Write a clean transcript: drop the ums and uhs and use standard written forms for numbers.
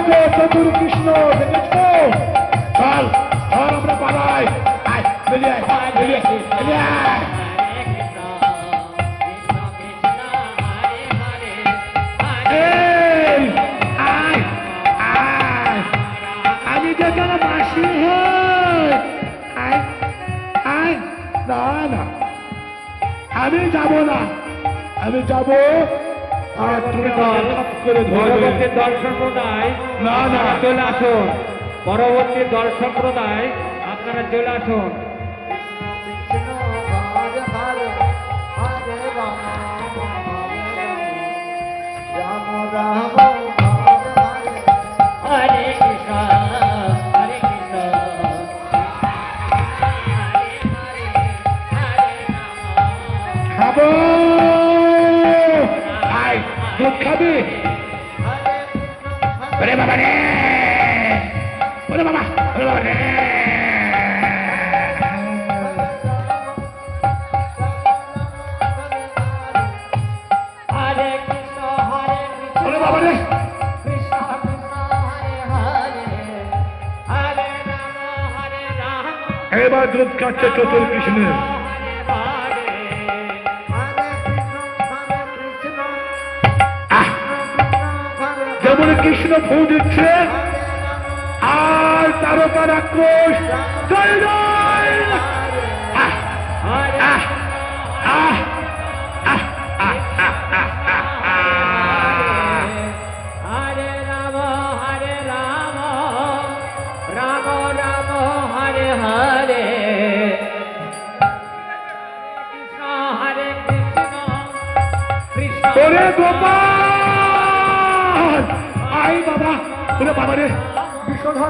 যে চতুর কৃষ্ণ দেখেছো? চল চল আমরা পালাই। আয় বেরিয়ে আয়, বেরিয়ে বেরিয়ে আয়। এই, আয় আয়, আমি যেখানে মাসি হই। আয় আয়, না না আমি যাব না, আমি যাব আর তুমি হঠাৎ করে ধরবে। পরবর্তী দল সম্প্রদায় না, না। আপনারা চলে আসুন। পরবর্তী দল সম্প্রদায় আপনারা চলে আসুন। হরে কৃষ্ণ হরে কৃষ্ণ খাবো। আয় দুধ খাবি? ওরে বাবা রে, ওরে বাবা, ওরে বাবা রে। হরে কৃষ্ণ হরে কৃষ্ণ ওরে বাবা রে, কৃষ্ণ কৃষ্ণ হরে হরে হরে রাম হরে রাম এবার দুধ খাচ্ছে চতুর কৃষ্ণ। হরে হরে হরে কৃষ্ণ আহ, যেমন কৃষ্ণ ফু দিচ্ছে আর তারকার আক্রোশ। জয় জয়। আহ, হরে আহ, আহ, আহ, আহ, আহ, আহ, আহ, আহ। হরে রাম রাম রাম হরে হরে কৃষ্ণ হরে কৃষ্ণ কৃষ্ণ ওরে গোপাল, আই বাবা, ওরে বাবা রে, বিষধর